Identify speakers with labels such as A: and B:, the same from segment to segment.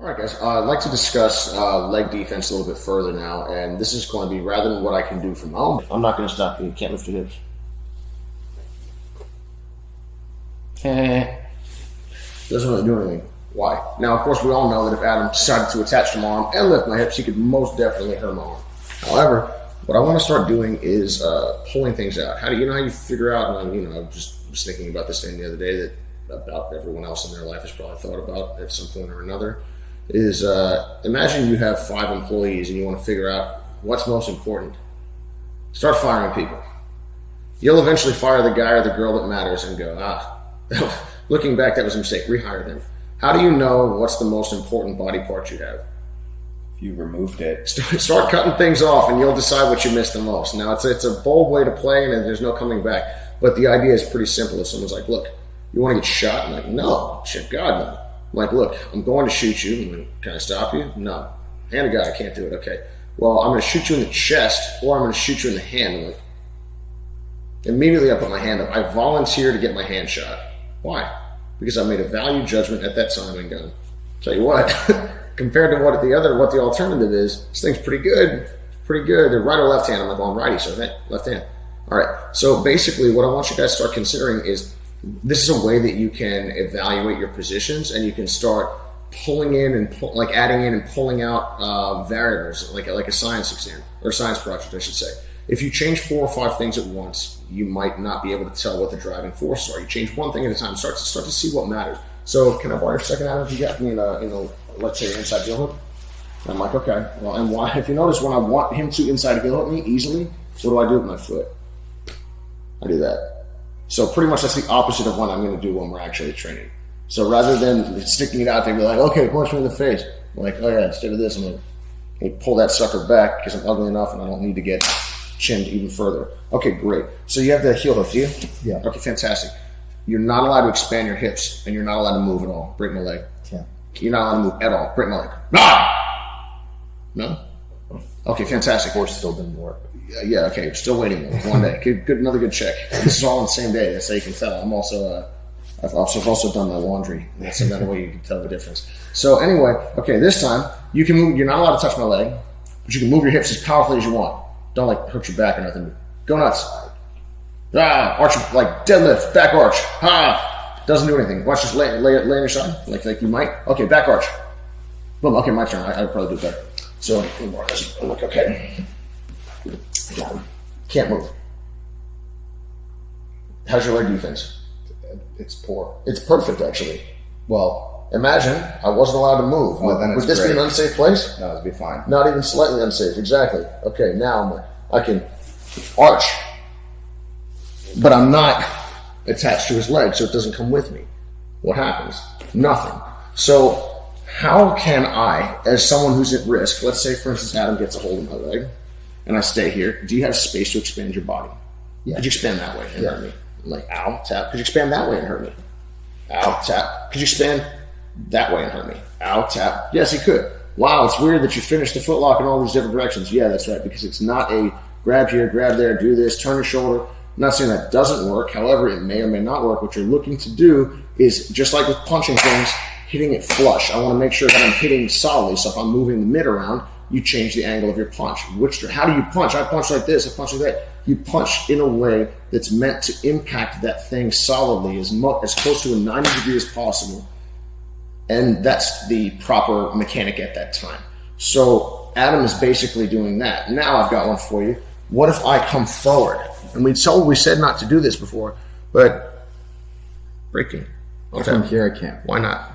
A: All right, guys. I'd like to discuss leg defense a little bit further now, and this is going to be rather than what I can do from home. I'm not going to stop you. You can't lift your hips. Doesn't really do anything. Why? Now, of course, we all know that if Adam decided to attach to my arm and lift my hips, he could most definitely hurt my arm. However, what I want to start doing is pulling things out. How do you know how you figure out? And I just was thinking about this thing the other day that about everyone else in their life has probably thought about at some point or another. Is imagine you have 5 employees and you want to figure out what's most important. Start firing people. You'll eventually fire the guy or the girl that matters and go, looking back, that was a mistake. Rehire them. How do you know what's the most important body part you have?
B: If you removed it.
A: Start cutting things off and you'll decide what you miss the most. Now, it's a bold way to play and there's no coming back. But the idea is pretty simple. If someone's like, look, you want to get shot? I'm like, no. Shit, God, no. I'm like, look, I'm going to shoot you. I'm like, can I stop you? No. Hand of God, I can't do it. Okay. Well, I'm going to shoot you in the chest or I'm going to shoot you in the hand. I'm like, immediately I put my hand up. I volunteer to get my hand shot. Why? Because I made a value judgment at that time and gone, tell you what, compared to what the alternative is, this thing's pretty good. It's pretty good. They're right or left hand. I'm like, well, I'm righty, so left hand. All right. So basically what I want you guys to start considering is this is a way that you can evaluate your positions and you can start pulling in and adding in and pulling out variables like a science exam or science project, I should say. If you change 4 or 5 things at once, you might not be able to tell what the driving forces are. You change one thing at a time, start to see what matters. So can I borrow a second, Adam, if you got me in a let's say inside heel hook? And I'm like, okay. Well, and why? If you notice, when I want him to inside heel hook me easily, what do I do with my foot? I do that. So pretty much that's the opposite of what I'm going to do when we're actually training. So rather than sticking it out there and be like, okay, punch me in the face. I'm like, oh yeah, instead of this, I'm going to pull that sucker back because I'm ugly enough and I don't need to get chinned even further. Okay, great. So you have the heel hook, do you?
B: Yeah.
A: Okay, fantastic. You're not allowed to expand your hips and you're not allowed to move at all. Break my leg.
B: Yeah.
A: You're not allowed to move at all. Break my leg. Ah! No? Okay, fantastic.
B: Or still didn't work.
A: Yeah, okay. Still waiting one day. Good, another good check. This is all on the same day. That's how you can tell. I'm also, I've also done my laundry. That's another way you can tell the difference. So anyway, okay, this time you can move. You're not allowed to touch my leg, but you can move your hips as powerfully as you want. Don't hurt your back or nothing. Go nuts. Arch, like deadlift, back arch. Doesn't do anything. Watch, just lay on your side, like you might. Okay, back arch. Boom. Okay, my turn. I'd probably do better. So, look, okay. Can't move. How's your leg defense?
B: It's poor.
A: It's perfect, actually.
B: Well,
A: imagine I wasn't allowed to move. Would this be an unsafe place?
B: No, it'd be fine.
A: Not even slightly unsafe. Exactly. Okay, now I can arch, but I'm not attached to his leg, so it doesn't come with me. What happens? Nothing. So how can I, as someone who's at risk, let's say, for instance, Adam gets a hold of my leg, and I stay here, do you have space to expand your body?
B: Yeah.
A: Could you expand that way and hurt me? I'm like, ow, tap. Could you expand that way and hurt me? Ow, tap. Could you expand that way and hurt me? Ow, tap. Yes, he could. Wow, it's weird that you finished the footlock in all these different directions. Yeah, that's right, because it's not a grab here, grab there, do this, turn your shoulder. I'm not saying that doesn't work. However, it may or may not work. What you're looking to do is, just like with punching things, hitting it flush. I want to make sure that I'm hitting solidly. So if I'm moving the mid around, you change the angle of your punch. How do you punch? I punch like this, I punch like that. You punch in a way that's meant to impact that thing solidly as close to a 90 degree as possible. And that's the proper mechanic at that time. So Adam is basically doing that. Now I've got one for you. What if I come forward? And we said not to do this before, but breaking.
B: Okay. From here I can't.
A: Why not?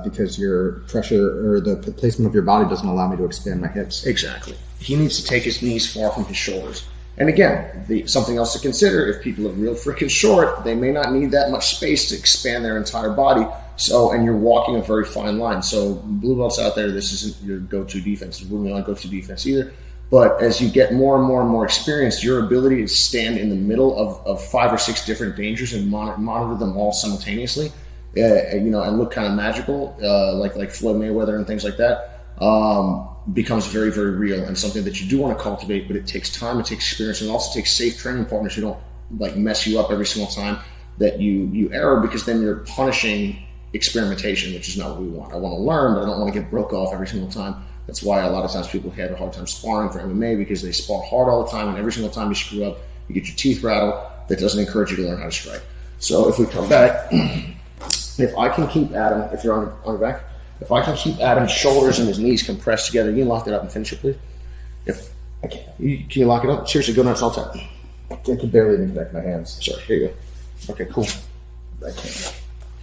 B: Because your pressure or the placement of your body doesn't allow me to expand my hips.
A: Exactly. He needs to take his knees far from his shoulders. And again, something else to consider, if people are real freaking short, they may not need that much space to expand their entire body. So, and you're walking a very fine line. So blue belts out there, this isn't your go-to defense. It's really not go-to defense either. But as you get more and more and more experienced, your ability to stand in the middle of 5 or 6 different dangers and monitor them all simultaneously, and look kind of magical, like Floyd Mayweather and things like that, becomes very, very real and something that you do want to cultivate, but it takes time, it takes experience, and it also takes safe training partners who don't mess you up every single time that you err, because then you're punishing experimentation, which is not what we want. I want to learn, but I don't want to get broke off every single time. That's why a lot of times people have a hard time sparring for MMA, because they spar hard all the time, and every single time you screw up, you get your teeth rattled. That doesn't encourage you to learn how to strike. So if we come back, if I can keep Adam, if you're on your back, if I can keep Adam's shoulders and his knees compressed together, you can lock that up and finish it, please. If I can, can you lock it up? Seriously, go nuts all the time.
B: I can barely even connect my hands.
A: Sorry, here you go. Okay, cool. I can't.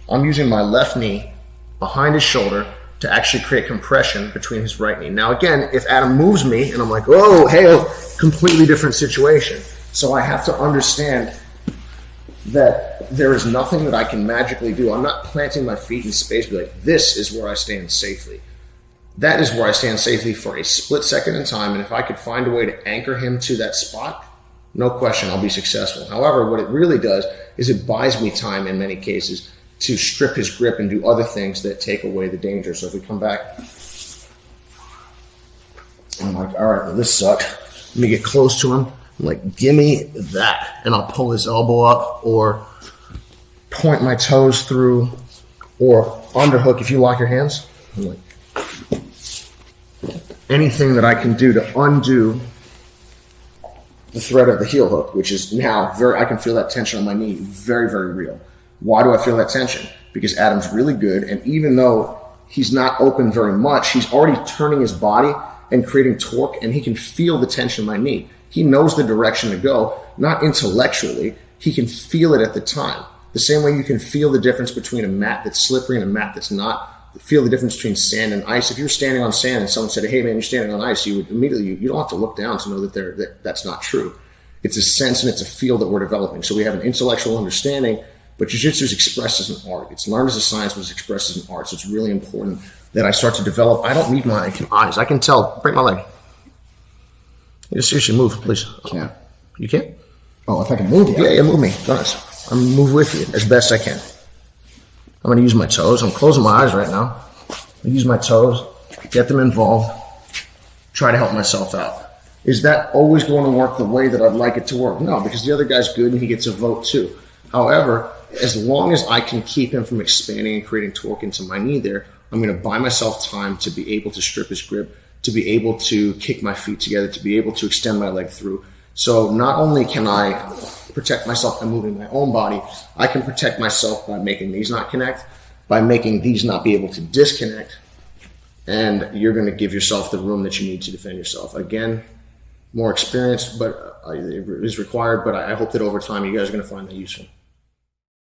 A: I'm using my left knee behind his shoulder to actually create compression between his right knee. Now again, if Adam moves me and I'm like, oh, hey, completely different situation. So I have to understand that there is nothing that I can magically do. I'm not planting my feet in space and be like, this is where I stand safely. That is where I stand safely for a split second in time, and if I could find a way to anchor him to that spot, no question, I'll be successful. However, what it really does is it buys me time in many cases to strip his grip and do other things that take away the danger. So if we come back, I'm like, all right, well, this sucks. Let me get close to him. I'm like, give me that. And I'll pull his elbow up or point my toes through or underhook. If you lock your hands, I'm like, anything that I can do to undo the threat of the heel hook, which is now I can feel that tension on my knee, very, very real. Why do I feel that tension? Because Adam's really good, and even though he's not open very much, he's already turning his body and creating torque, and he can feel the tension in my knee. He knows the direction to go, not intellectually. He can feel it at the time. The same way you can feel the difference between a mat that's slippery and a mat that's not. Feel the difference between sand and ice. If you're standing on sand and someone said, hey man, you're standing on ice, you would immediately, you don't have to look down to know that that's not true. It's a sense and it's a feel that we're developing. So we have an intellectual understanding, but jiu-jitsu is expressed as an art. It's learned as a science, but it's expressed as an art. So it's really important that I start to develop. I don't need my eyes. I can tell. Break my leg. Just seriously move, please.
B: Can't.
A: You can't?
B: Oh, if I can move you.
A: Yeah, move me. Nice. I'm move with you as best I can. I'm going to use my toes. I'm closing my eyes right now. I use my toes, get them involved, try to help myself out. Is that always going to work the way that I'd like it to work? No, because the other guy's good and he gets a vote too. However, as long as I can keep him from expanding and creating torque into my knee there, I'm going to buy myself time to be able to strip his grip, to be able to kick my feet together, to be able to extend my leg through. So not only can I protect myself by moving my own body, I can protect myself by making these not connect, by making these not be able to disconnect, and you're going to give yourself the room that you need to defend yourself. Again, more experience but is required, but I hope that over time you guys are going to find that useful.